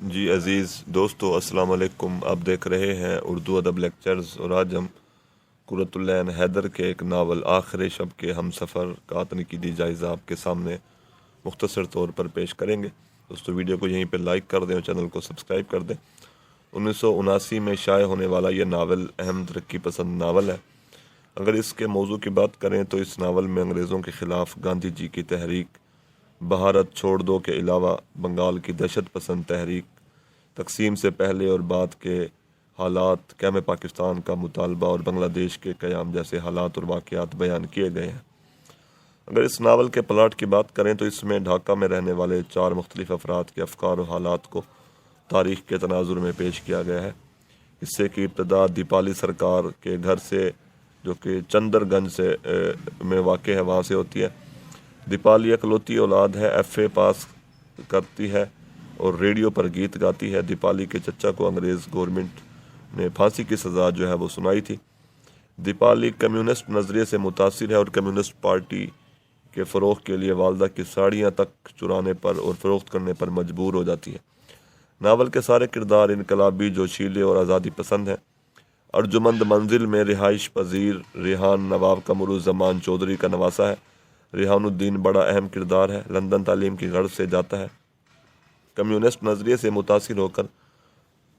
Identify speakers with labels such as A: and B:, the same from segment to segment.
A: جی عزیز دوستو، السلام علیکم۔ آپ دیکھ رہے ہیں اردو ادب لیکچرز، اور آج ہم قرۃ العین حیدر کے ایک ناول آخر شب کے ہم سفر کا تنقیدی جائزہ آپ کے سامنے مختصر طور پر پیش کریں گے۔ دوستو ویڈیو کو یہیں پہ لائک کر دیں اور چینل کو سبسکرائب کر دیں۔ 1979 میں شائع ہونے والا یہ ناول اہم ترقی پسند ناول ہے۔ اگر اس کے موضوع کی بات کریں تو اس ناول میں انگریزوں کے خلاف گاندھی جی کی تحریک، بھارت چھوڑ دو کے علاوہ بنگال کی دہشت پسند تحریک، تقسیم سے پہلے اور بعد کے حالات، قیام پاکستان کا مطالبہ اور بنگلہ دیش کے قیام جیسے حالات اور واقعات بیان کیے گئے ہیں۔ اگر اس ناول کے پلاٹ کی بات کریں تو اس میں ڈھاکہ میں رہنے والے 4 مختلف افراد کے افکار و حالات کو تاریخ کے تناظر میں پیش کیا گیا ہے۔ قصے کی ابتدا دیپالی سرکار کے گھر سے، جو کہ چندر گنج سے میں واقع ہے، وہاں سے ہوتی ہے۔ دیپالی اکلوتی اولاد ہے، FA پاس کرتی ہے اور ریڈیو پر گیت گاتی ہے۔ دیپالی کے چچا کو انگریز گورنمنٹ نے پھانسی کی سزا جو ہے وہ سنائی تھی۔ دیپالی کمیونسٹ نظریے سے متاثر ہے اور کمیونسٹ پارٹی کے فروغ کے لیے والدہ کی ساڑیاں تک چرانے پر اور فروخت کرنے پر مجبور ہو جاتی ہے۔ ناول کے سارے کردار انقلابی، جوشیلے اور آزادی پسند ہیں۔ ارجمند منزل میں رہائش پذیر ریحان نواب قمرالزمان چودھری کا نواسہ ہے۔ ریحان الدین بڑا اہم کردار ہے۔ لندن تعلیم کی غرض سے جاتا ہے۔ کمیونسٹ نظریے سے متاثر ہو کر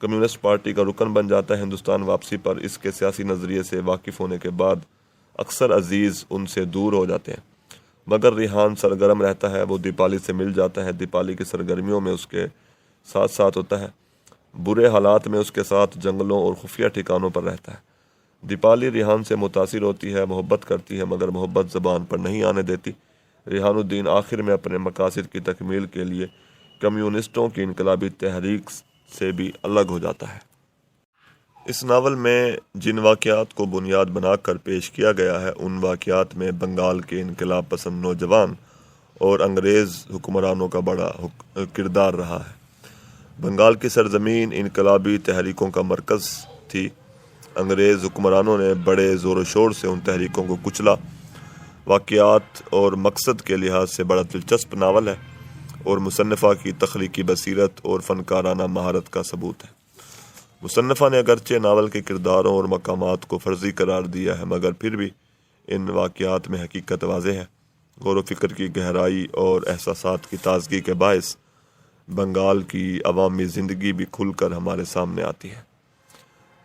A: کمیونسٹ پارٹی کا رکن بن جاتا ہے۔ ہندوستان واپسی پر اس کے سیاسی نظریے سے واقف ہونے کے بعد اکثر عزیز ان سے دور ہو جاتے ہیں، مگر ریحان سرگرم رہتا ہے۔ وہ دیپالی سے مل جاتا ہے، دیپالی کی سرگرمیوں میں اس کے ساتھ ساتھ ہوتا ہے، برے حالات میں اس کے ساتھ جنگلوں اور خفیہ ٹھکانوں پر رہتا ہے۔ دیپالی ریحان سے متاثر ہوتی ہے، محبت کرتی ہے، مگر محبت زبان پر نہیں آنے دیتی۔ ریحان الدین آخر میں اپنے مقاصد کی تکمیل کے لیے کمیونسٹوں کی انقلابی تحریک سے بھی الگ ہو جاتا ہے۔ اس ناول میں جن واقعات کو بنیاد بنا کر پیش کیا گیا ہے، ان واقعات میں بنگال کے انقلاب پسند نوجوان اور انگریز حکمرانوں کا بڑا کردار رہا ہے۔ بنگال کی سرزمین انقلابی تحریکوں کا مرکز تھی۔ انگریز حکمرانوں نے بڑے زور و شور سے ان تحریکوں کو کچلا۔ واقعات اور مقصد کے لحاظ سے بڑا دلچسپ ناول ہے اور مصنفہ کی تخلیقی بصیرت اور فنکارانہ مہارت کا ثبوت ہے۔ مصنفہ نے اگرچہ ناول کے کرداروں اور مقامات کو فرضی قرار دیا ہے، مگر پھر بھی ان واقعات میں حقیقت واضح ہے۔ غور و فکر کی گہرائی اور احساسات کی تازگی کے باعث بنگال کی عوامی زندگی بھی کھل کر ہمارے سامنے آتی ہے۔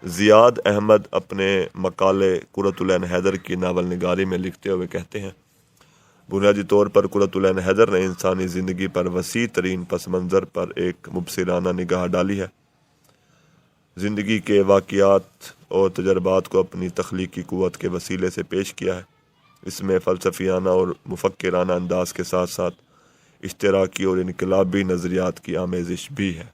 A: زیاد احمد اپنے مقالے قرۃ العین حیدر کی ناول نگاری میں لکھتے ہوئے کہتے ہیں، بنیادی طور پر قرۃ العین حیدر نے انسانی زندگی پر وسیع ترین پس منظر پر ایک مبصرانہ نگاہ ڈالی ہے۔ زندگی کے واقعات اور تجربات کو اپنی تخلیقی قوت کے وسیلے سے پیش کیا ہے۔ اس میں فلسفیانہ اور مفکرانہ انداز کے ساتھ ساتھ اشتراکی اور انقلابی نظریات کی آمیزش بھی ہے۔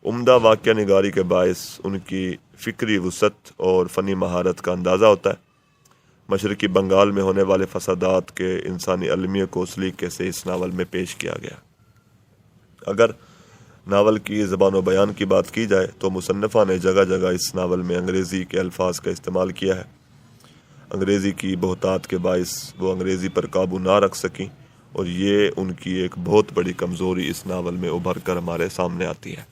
A: عمدہ واقعہ نگاری کے باعث ان کی فکری وسعت اور فنی مہارت کا اندازہ ہوتا ہے۔ مشرقی بنگال میں ہونے والے فسادات کے انسانی المیہ کو سلیقے سے اس ناول میں پیش کیا گیا۔ اگر ناول کی زبان و بیان کی بات کی جائے تو مصنفہ نے جگہ جگہ اس ناول میں انگریزی کے الفاظ کا استعمال کیا ہے۔ انگریزی کی بہتات کے باعث وہ انگریزی پر قابو نہ رکھ سکیں، اور یہ ان کی ایک بہت بڑی کمزوری اس ناول میں ابھر کر ہمارے سامنے آتی ہے۔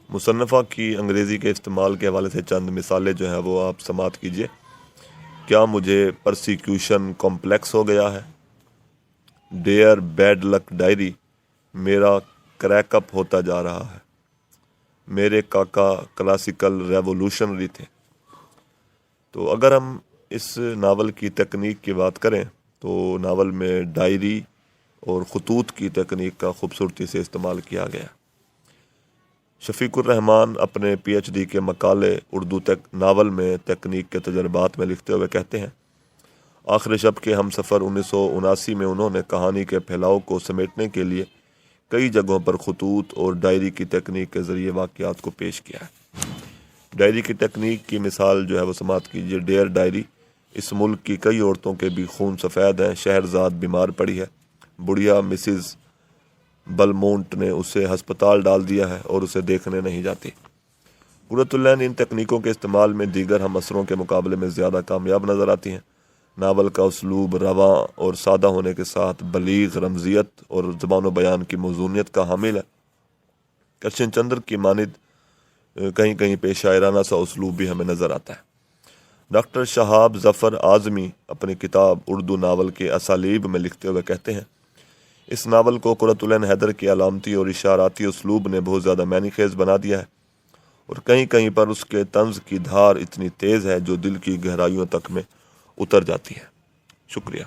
A: مصنفہ کی انگریزی کے استعمال کے حوالے سے چند مثالیں جو ہیں وہ آپ سماعت کیجیے۔ کیا مجھے پرسیکیوشن کمپلیکس ہو گیا ہے؟ ڈیئر بیڈ لک ڈائری، میرا کریک اپ ہوتا جا رہا ہے۔ میرے کاکا کلاسیکل ریولوشنری تھے۔ تو اگر ہم اس ناول کی تکنیک کی بات کریں تو ناول میں ڈائری اور خطوط کی تکنیک کا خوبصورتی سے استعمال کیا گیا۔ شفیق الرحمان اپنے PhD کے مقالے اردو ناول میں تکنیک کے تجربات میں لکھتے ہوئے کہتے ہیں، آخر شب کے ہم سفر 1979 میں انہوں نے کہانی کے پھیلاؤ کو سمیٹنے کے لیے کئی جگہوں پر خطوط اور ڈائری کی تکنیک کے ذریعے واقعات کو پیش کیا ہے۔ ڈائری کی تکنیک کی مثال جو ہے وہ سماعت کیجیے۔ ڈیئر ڈائری، اس ملک کی کئی عورتوں کے بھی خون سفید ہیں۔ شہرزاد بیمار پڑی ہے، بڑھیا مسز بلمونٹ نے اسے ہسپتال ڈال دیا ہے اور اسے دیکھنے نہیں جاتی۔ قرۃ العین ان تکنیکوں کے استعمال میں دیگر ہم اثروں کے مقابلے میں زیادہ کامیاب نظر آتی ہیں۔ ناول کا اسلوب رواں اور سادہ ہونے کے ساتھ بلیغ رمزیت اور زبان و بیان کی موزونیت کا حامل ہے۔ کرشن چندر کی مانند کہیں کہیں پیشائرانہ سا اسلوب بھی ہمیں نظر آتا ہے۔ ڈاکٹر شہاب ظفر اعظمی اپنی کتاب اردو ناول کے اسالیب میں لکھتے ہوئے کہتے ہیں، اس ناول کو قرۃ العین حیدر کے علامتی اور اشاراتی اسلوب نے بہت زیادہ معنی خیز بنا دیا ہے، اور کہیں کہیں پر اس کے طنز کی دھار اتنی تیز ہے جو دل کی گہرائیوں تک میں اتر جاتی ہے۔ شکریہ۔